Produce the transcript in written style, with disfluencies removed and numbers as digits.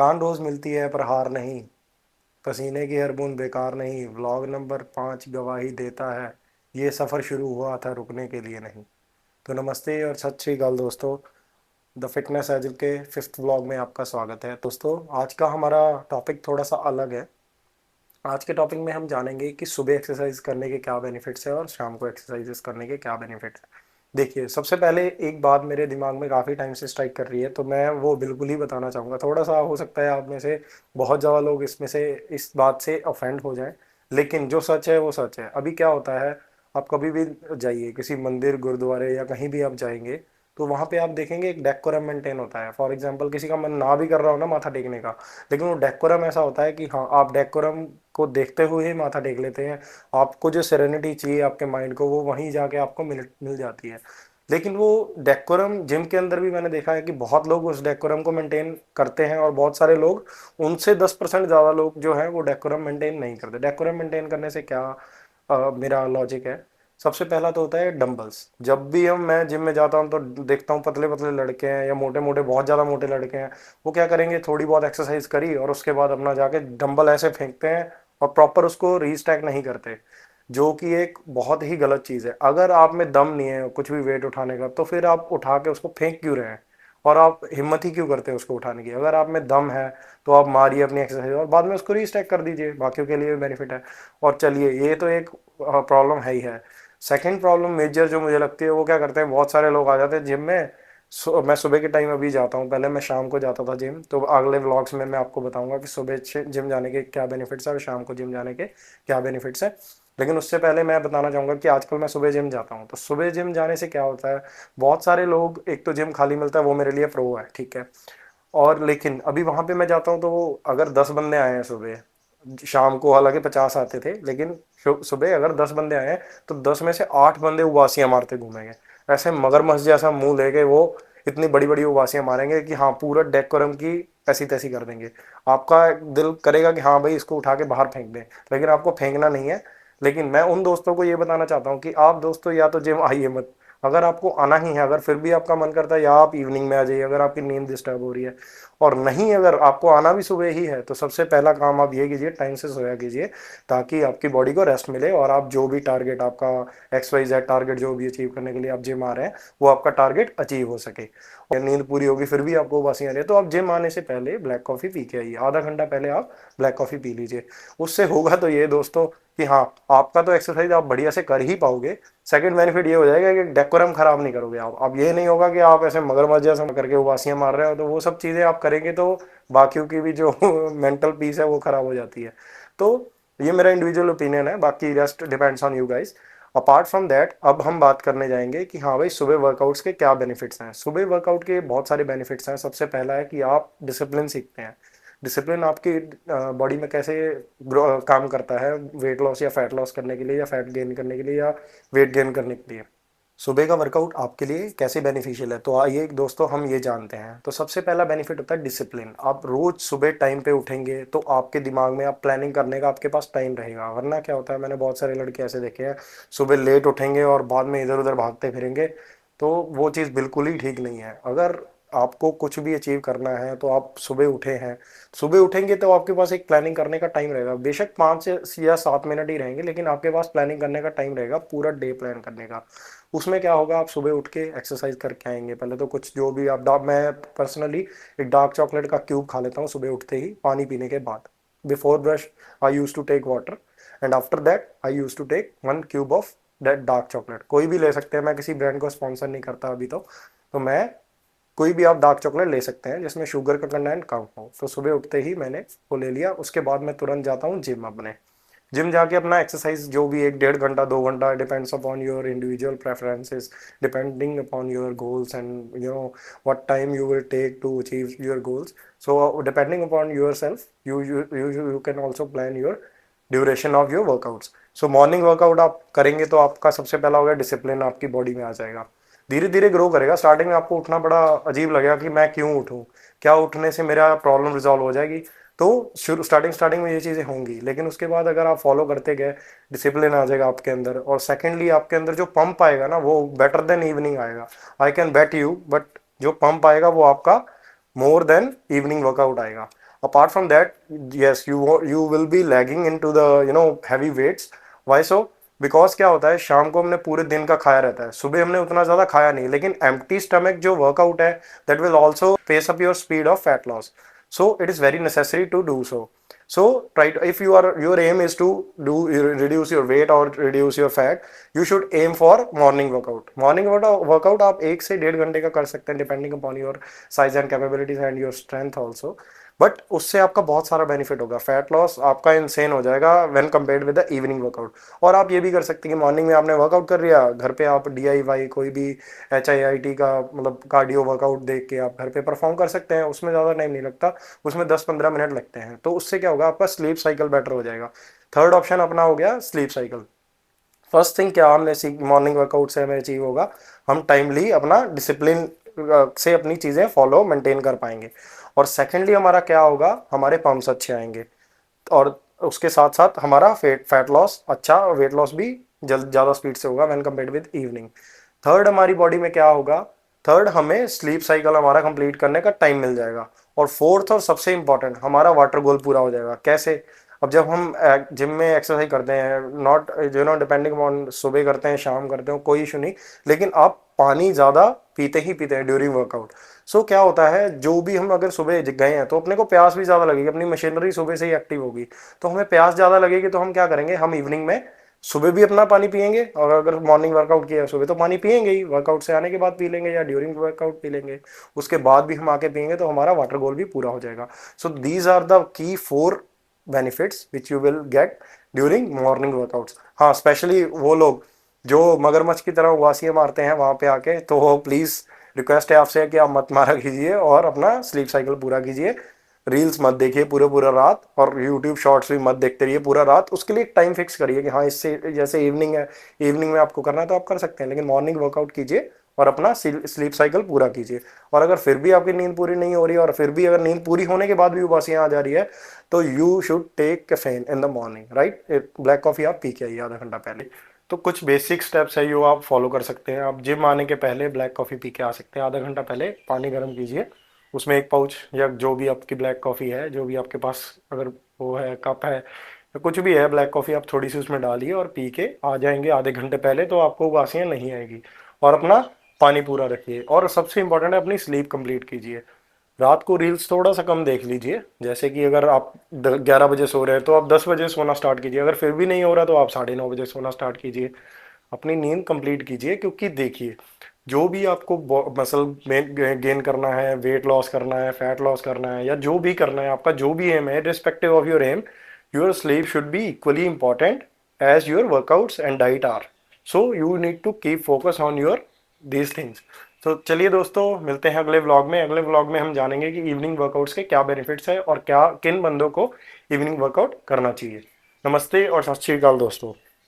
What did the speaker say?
थकान रोज मिलती है पर हार नहीं, पसीने की हर बूंद बेकार नहीं, व्लॉग नंबर 5 गवाही देता है, ये सफ़र शुरू हुआ था रुकने के लिए नहीं। तो नमस्ते और सत श्री अकाल दोस्तों। द फिटनेस एजिल के फिफ्थ व्लॉग में आपका स्वागत है। दोस्तों, आज का हमारा टॉपिक थोड़ा सा अलग है। आज के टॉपिक में हम जानेंगे कि सुबह एक्सरसाइज करने के क्या बेनिफिट्स हैं और शाम को एक्सरसाइजेस करने के क्या बेनिफिट्स हैं। देखिए, सबसे पहले एक बात मेरे दिमाग में काफ़ी टाइम से स्ट्राइक कर रही है, तो मैं वो बिल्कुल ही बताना चाहूँगा। थोड़ा सा हो सकता है आप में से बहुत ज़्यादा लोग इसमें से इस बात से ऑफेंड हो जाएं, लेकिन जो सच है वो सच है। अभी क्या होता है, आप कभी भी जाइए किसी मंदिर, गुरुद्वारे या कहीं भी आप जाएंगे, तो वहाँ पे आप देखेंगे एक डेकोरम मेंटेन होता है। फॉर एग्जांपल, किसी का मन ना भी कर रहा हो ना माथा टेकने का, लेकिन वो डेकोरम ऐसा होता है कि हाँ, आप डेकोरम को देखते हुए ही माथा टेक लेते हैं। आपको जो सेरेनिटी चाहिए आपके माइंड को, वो वहीं जाके आपको मिल मिल जाती है। लेकिन वो डेकोरम जिम के अंदर भी मैंने देखा है कि बहुत लोग उस डेकोरम को मेंटेन करते हैं, और बहुत सारे लोग, उनसे 10% ज़्यादा लोग जो हैं वो डेकोरम मेंटेन नहीं करते। डेकोरम मेंटेन करने से क्या मेरा लॉजिक है। सबसे पहला तो होता है डंबल्स। जब भी मैं जिम में जाता हूँ तो देखता हूँ पतले पतले लड़के हैं या मोटे मोटे, बहुत ज़्यादा मोटे लड़के हैं, वो क्या करेंगे, थोड़ी बहुत एक्सरसाइज करी और उसके बाद अपना जाके डंबल ऐसे फेंकते हैं और प्रॉपर उसको रीस्टैक नहीं करते, जो कि एक बहुत ही गलत चीज़ है। अगर आप में दम नहीं है कुछ भी वेट उठाने का, तो फिर आप उठा के उसको फेंक क्यों रहे हैं, और आप हिम्मत ही क्यों करते हैं उसको उठाने की। अगर आप में दम है तो आप मारिए अपनी एक्सरसाइज और बाद में उसको रीस्टैक कर दीजिए, बाकियों के लिए भी बेनिफिट है। और चलिए, ये तो एक प्रॉब्लम है ही है। सेकंड प्रॉब्लम मेजर जो मुझे लगती है, वो क्या करते हैं, बहुत सारे लोग आ जाते हैं जिम में। मैं सुबह के टाइम अभी जाता हूँ, पहले मैं शाम को जाता था जिम, तो अगले व्लॉग्स में मैं आपको बताऊंगा कि सुबह जिम जाने के क्या बेनिफिट्स है और शाम को जिम जाने के क्या बेनिफिट्स है। लेकिन उससे पहले मैं बताना चाहूँगा कि आजकल मैं सुबह जिम जाता हूँ, तो सुबह जिम जाने से क्या होता है, बहुत सारे लोग, एक तो जिम खाली मिलता है, वो मेरे लिए प्रो है, ठीक है। और लेकिन अभी वहां पे मैं जाता हूँ तो वो अगर 10 बंदे आए हैं सुबह, शाम को हालांकि 50 आते थे, लेकिन सुबह अगर 10 बंदे आए हैं तो 10 में से 8 बंदे उबासियां मारते घूमेंगे। ऐसे मगरमच्छ जैसा मुंह लेके वो इतनी बड़ी बड़ी उबासियां मारेंगे कि हाँ, पूरा डेकोरम की ऐसी तैसी कर देंगे। आपका दिल करेगा कि हाँ भाई, इसको उठा के बाहर फेंक दें, लेकिन आपको फेंकना नहीं है। लेकिन मैं उन दोस्तों को ये बताना चाहता हूँ कि आप दोस्तों या तो जिम आइए मत। अगर आपको आना ही है, अगर फिर भी आपका मन करता है, या आप इवनिंग में आ जाइए अगर आपकी नींद डिस्टर्ब हो रही है। और नहीं, अगर आपको आना भी सुबह ही है, तो सबसे पहला काम आप ये कीजिए, टाइम से सोया कीजिए, ताकि आपकी बॉडी को रेस्ट मिले और आप जो भी टारगेट आपका, XYZ टारगेट जो भी अचीव करने के लिए आप जिम आ रहे हैं, वो आपका टारगेट अचीव हो सके। और नींद पूरी होगी फिर भी आपको उबासी आ रही है, तो आप जिम आने से पहले ब्लैक कॉफ़ी पी के आइए। आधा घंटा पहले आप ब्लैक कॉफ़ी पी लीजिए। उससे होगा तो ये दोस्तों कि हाँ, आपका तो एक्सरसाइज आप बढ़िया से कर ही पाओगे। सेकंड बेनिफिट ये हो जाएगा कि डेकोरम खराब नहीं करोगे आप। अब ये नहीं होगा कि आप ऐसे मगरमच्छ जैसा करके उबासियां मार रहे हो, तो वो सब चीज़ें आप करेंगे तो बाकियों की भी जो मेंटल पीस है वो खराब हो जाती है। तो ये मेरा इंडिविजुअल ओपिनियन है, बाकी rest depends on you guys. Apart from that, अब हम बात करने जाएंगे कि हाँ भाई, सुबह वर्कआउट्स के क्या बेनिफिट्स हैं। सुबह वर्कआउट के बहुत सारे बेनिफिट्स हैं। सबसे पहला है कि आप डिसिप्लिन सीखते हैं। डिसिप्लिन आपकी बॉडी में कैसे काम करता है, वेट लॉस या फैट लॉस करने के लिए, या फैट गेन करने के लिए, या वेट गेन करने के लिए सुबह का वर्कआउट आपके लिए कैसे बेनिफिशियल है, तो आइए दोस्तों हम ये जानते हैं। तो सबसे पहला बेनिफिट होता है डिसिप्लिन। आप रोज सुबह टाइम पे उठेंगे तो आपके दिमाग में आप प्लानिंग करने का आपके पास टाइम रहेगा। वरना क्या होता है, मैंने बहुत सारे लड़के ऐसे देखे हैं, सुबह लेट उठेंगे और बाद में इधर उधर भागते फिरेंगे। तो वो चीज़ बिल्कुल ही ठीक नहीं है। अगर आपको कुछ भी अचीव करना है तो आप सुबह उठे हैं, सुबह उठेंगे तो आपके पास एक प्लानिंग करने का टाइम रहेगा। बेशक 5 या 7 मिनट ही रहेंगे, लेकिन आपके पास प्लानिंग करने का टाइम रहेगा, पूरा डे प्लान करने का। उसमें क्या होगा, आप सुबह उठ के एक्सरसाइज करके आएंगे। पहले तो कुछ जो भी आप मैं पर्सनली एक डार्क चॉकलेट का क्यूब खा लेता हूँ सुबह उठते ही, पानी पीने के बाद। Before brush I use to take water, and after that I use to take 1 cube of that dark chocolate. कोई भी ले सकते हैं, मैं किसी ब्रांड को स्पॉन्सर नहीं करता अभी तो मैं, कोई भी आप डार्क चॉकलेट ले सकते हैं जिसमें शुगर का कंटेंट कम हो। तो सुबह उठते ही मैंने वो ले लिया। उसके बाद मैं तुरंत जाता हूँ जिम। अपने जिम जाके अपना एक्सरसाइज जो भी 1 डेढ़ घंटा 2 घंटा, depends upon your individual preferences, depending upon your goals, and what time you will take to achieve your goals. So depending upon your self, you can also plan your duration of your workouts. So morning workout आप करेंगे तो आपका सबसे पहला होगा discipline, आपकी body में आ जाएगा। धीरे धीरे ग्रो करेगा। स्टार्टिंग में आपको उठना बड़ा अजीब लगेगा कि मैं क्यों उठूं, क्या उठने से मेरा प्रॉब्लम रिजॉल्व हो जाएगी। तो शुरू स्टार्टिंग में ये चीज़ें होंगी, लेकिन उसके बाद अगर आप फॉलो करते गए, डिसिप्लिन आ जाएगा आपके अंदर। और सेकेंडली, आपके अंदर जो पंप आएगा ना, वो बेटर देन इवनिंग आएगा। I can bet you, but जो पंप आएगा वो आपका मोर देन इवनिंग वर्कआउट आएगा। Apart from that, yes, you will be lagging into the heavy weights. Why so? Because क्या होता है, शाम को हमने पूरे दिन का खाया रहता है, सुबह हमने उतना ज्यादा खाया नहीं, लेकिन एम्प्टी स्टमक जो वर्कआउट है that will also pace up your speed of fat loss. So it is very necessary to do so. So right, if your aim is to do reduce your weight or reduce your fat, you should aim for morning workout. Workout आप 1 से 1.5 घंटे का कर सकते हैं, depending upon your size and capabilities and your strength also. But उससे आपका बहुत सारा बेनिफिट होगा, फैट लॉस आपका इंसेन हो जाएगा when compared with the evening workout. और आप ये भी कर सकते हैं कि मॉर्निंग में आपने वर्कआउट कर लिया, घर पे आप DIY कोई भी HIIT का मतलब कार्डियो वर्कआउट देख के आप घर पे परफॉर्म कर सकते हैं. उसमें ज़्यादा टाइम नहीं लगता, उसमें 10-15 मिनट लगते हैं. तो उससे क्या होगा, आपका स्लीप साइकिल बेटर हो जाएगा. थर्ड ऑप्शन अपना हो गया स्लीप साइकिल. फर्स्ट थिंग क्या हमने मॉर्निंग वर्कआउट से हमें अचीव होगा, हम टाइमली अपना डिसिप्लिन से अपनी चीज़ें फॉलो मेंटेन कर पाएंगे. और सेकेंडली हमारा क्या होगा, हमारे पम्प्स अच्छे आएंगे. और उसके साथ साथ हमारा फैट लॉस अच्छा, वेट लॉस भी ज़्यादा स्पीड से होगा when compared with evening. Third हमारी बॉडी में क्या होगा, थर्ड हमें स्लीप साइकिल हमारा कंप्लीट करने का टाइम मिल जाएगा. और फोर्थ और सबसे इंपॉर्टेंट, हमारा वाटर गोल पूरा हो जाएगा. कैसे? अब जब हम जिम में एक्सरसाइज करते हैं, नॉट डिपेंडिंग ऑन सुबह करते हैं शाम करते हो, कोई इशू नहीं, लेकिन आप पानी ज़्यादा पीते ही पीते हैं ड्यूरिंग वर्कआउट. सो क्या होता है, जो भी हम अगर सुबह गए हैं तो अपने को प्यास भी ज़्यादा लगेगी, अपनी मशीनरी सुबह से ही एक्टिव होगी, तो हमें प्यास ज़्यादा लगेगी. तो हम क्या करेंगे, हम इवनिंग में सुबह भी अपना पानी पियेंगे, और अगर मॉर्निंग वर्कआउट किया है सुबह तो पानी पियेंगे ही, वर्कआउट से आने के बाद पी लेंगे या ड्यूरिंग वर्कआउट पी लेंगे, उसके बाद भी हम आके पियेंगे, तो हमारा वाटर गोल भी पूरा हो जाएगा. So these are the key 4 benefits which you will get during morning workouts. हाँ, स्पेशली वो लोग जो मगरमच्छ की तरह उबासियाँ मारते हैं वहाँ पे आके, तो प्लीज़ रिक्वेस्ट है आपसे कि आप मत मारा कीजिए और अपना स्लीप साइकिल पूरा कीजिए. रील्स मत देखिए पूरे पूरा रात, और यूट्यूब शॉर्ट्स भी मत देखते रहिए पूरा रात. उसके लिए एक टाइम फिक्स करिए कि हाँ, इससे जैसे इवनिंग है, इवनिंग में आपको करना है तो आप कर सकते हैं, लेकिन मॉर्निंग वर्कआउट कीजिए और अपना स्लीप साइकिल पूरा कीजिए. और अगर फिर भी आपकी नींद पूरी नहीं हो रही है, और फिर भी अगर नींद पूरी होने के बाद भी उबासियाँ आ जा रही है, तो you should take caffeine in the morning, right. Black coffee आप पी के आइए आधा घंटा पहले. तो कुछ बेसिक स्टेप्स है जो आप फॉलो कर सकते हैं. आप जिम आने के पहले ब्लैक कॉफ़ी पी के आ सकते हैं. आधा घंटा पहले पानी गर्म कीजिए, उसमें एक पाउच या जो भी आपकी ब्लैक कॉफ़ी है, जो भी आपके पास अगर वो है, कप है या कुछ भी है, ब्लैक कॉफ़ी आप थोड़ी सी उसमें डालिए और पी के आ जाएंगे आधे घंटे पहले, तो आपको उबासियाँ नहीं आएगी. और अपना पानी पूरा रखिए. और सबसे इंपॉर्टेंट है, अपनी स्लीप कंप्लीट कीजिए. रात को रील्स थोड़ा सा कम देख लीजिए. जैसे कि अगर आप 11 बजे सो रहे हैं तो आप 10 बजे सोना स्टार्ट कीजिए. अगर फिर भी नहीं हो रहा तो आप 9:30 बजे सोना स्टार्ट कीजिए. अपनी नींद कंप्लीट कीजिए, क्योंकि देखिए, जो भी आपको मसल में गेन करना है, वेट लॉस करना है, फैट लॉस करना है, या जो भी करना है, आपका जो भी एम है, respective of your aim, your sleep should be equally important as your workouts and diet are. So you need to keep focus on your these things. तो चलिए दोस्तों, मिलते हैं अगले व्लॉग में. अगले व्लॉग में हम जानेंगे कि इवनिंग वर्कआउट्स के क्या बेनिफिट्स हैं और क्या किन बंदों को इवनिंग वर्कआउट करना चाहिए. नमस्ते और सत श्री अकाल दोस्तों.